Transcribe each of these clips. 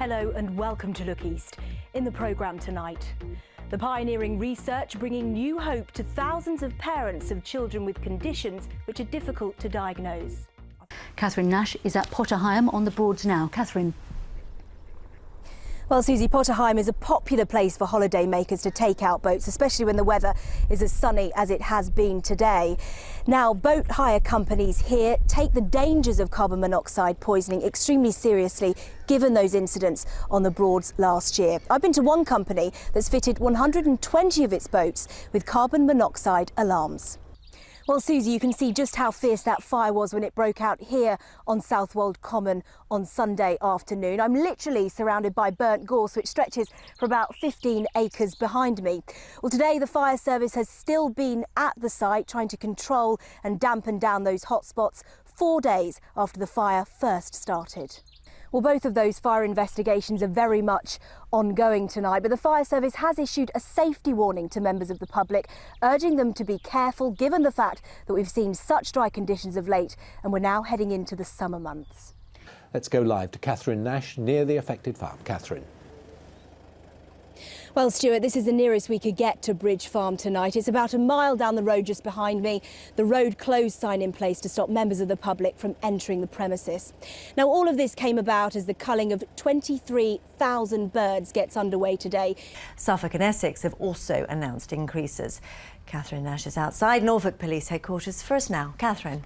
Hello and welcome to Look East. In the programme tonight, the pioneering research bringing new hope to thousands of parents of children with conditions which are difficult to diagnose. Katherine Nash is at Potterheim on the Broads now. Katherine. Well, Susie, Potterheim is a popular place for holiday makers to take out boats, especially when the weather is as sunny as it has been today. Now, boat hire companies here take the dangers of carbon monoxide poisoning extremely seriously, given those incidents on the Broads last year. I've been to one company that's fitted 120 of its boats with carbon monoxide alarms. Well, Susie, you can see just how fierce that fire was when it broke out here on Southwold Common on Sunday afternoon. I'm literally surrounded by burnt gorse, which stretches for about 15 acres behind me. Well, today the fire service has still been at the site trying to control and dampen down those hot spots 4 days after the fire first started. Well, both of those fire investigations are very much ongoing tonight, but the fire service has issued a safety warning to members of the public, urging them to be careful given the fact that we've seen such dry conditions of late and we're now heading into the summer months. Let's go live to Katherine Nash near the affected farm. Katherine. Well, Stuart, this is the nearest we could get to Bridge Farm tonight. It's about a mile down the road just behind me. The road closed sign in place to stop members of the public from entering the premises. Now, all of this came about as the culling of 23,000 birds gets underway today. Suffolk and Essex have also announced increases. Katherine Nash is outside Norfolk Police Headquarters. First now, Katherine.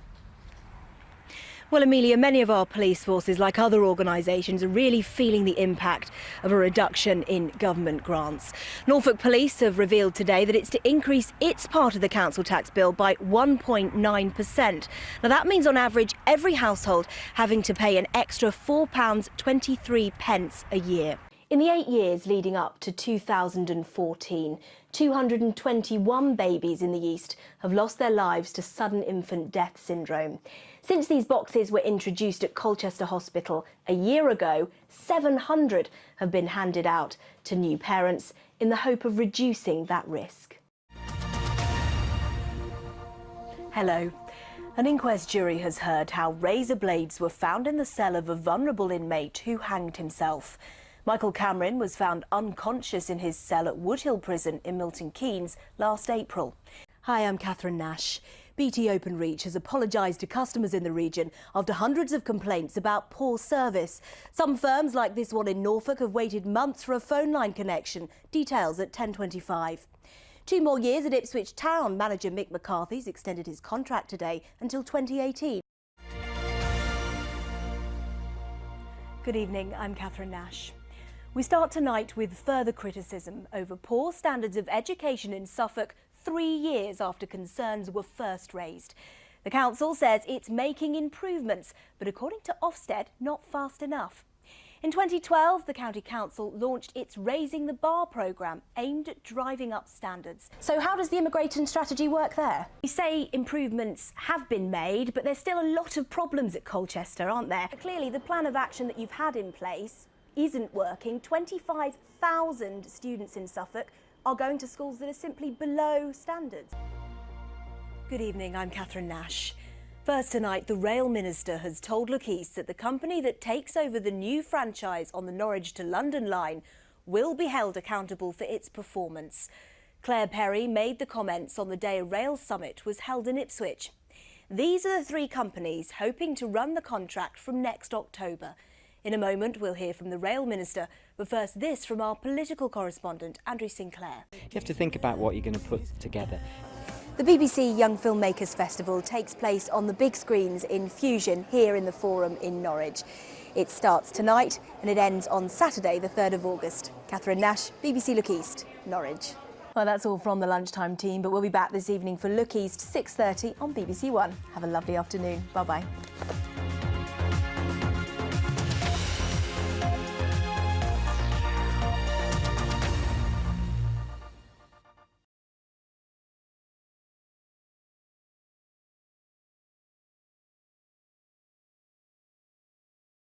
Well, Amelia, many of our police forces, like other organisations, are really feeling the impact of a reduction in government grants. Norfolk Police have revealed today that it's to increase its part of the council tax bill by 1.9%. Now, that means on average every household having to pay an extra £4.23 a year. In the 8 years leading up to 2014, 221 babies in the East have lost their lives to sudden infant death syndrome. Since these boxes were introduced at Colchester Hospital a year ago, 700 have been handed out to new parents in the hope of reducing that risk. Hello. An inquest jury has heard how razor blades were found in the cell of a vulnerable inmate who hanged himself. Michael Cameron was found unconscious in his cell at Woodhill Prison in Milton Keynes last April. Hi, I'm Katherine Nash. BT Openreach has apologised to customers in the region after hundreds of complaints about poor service. Some firms, like this one in Norfolk, have waited months for a phone line connection. Details at 10:25. 2 more years at Ipswich Town. Manager Mick McCarthy's extended his contract today until 2018. Good evening, I'm Katherine Nash. We start tonight with further criticism over poor standards of education in Suffolk 3 years after concerns were first raised. The council says it's making improvements, but according to Ofsted, not fast enough. In 2012, the County Council launched its Raising the Bar programme aimed at driving up standards. So how does the immigration strategy work there? You say improvements have been made, but there's still a lot of problems at Colchester, aren't there? Clearly, the plan of action that you've had in place isn't working. 25,000 students in Suffolk are going to schools that are simply below standards. Good evening, I'm Katherine Nash. First tonight, the Rail Minister has told Look East that the company that takes over the new franchise on the Norwich to London line will be held accountable for its performance. Claire Perry made the comments on the day a rail summit was held in Ipswich. These are the 3 companies hoping to run the contract from next October. In a moment, we'll hear from the Rail Minister, but first this from our political correspondent, Andrew Sinclair. You have to think about what you're going to put together. The BBC Young Filmmakers Festival takes place on the big screens in Fusion here in the Forum in Norwich. It starts tonight and it ends on Saturday, the 3rd of August. Katherine Nash, BBC Look East, Norwich. Well, that's all from the lunchtime team, but we'll be back this evening for Look East, 6:30 on BBC One. Have a lovely afternoon. Bye-bye.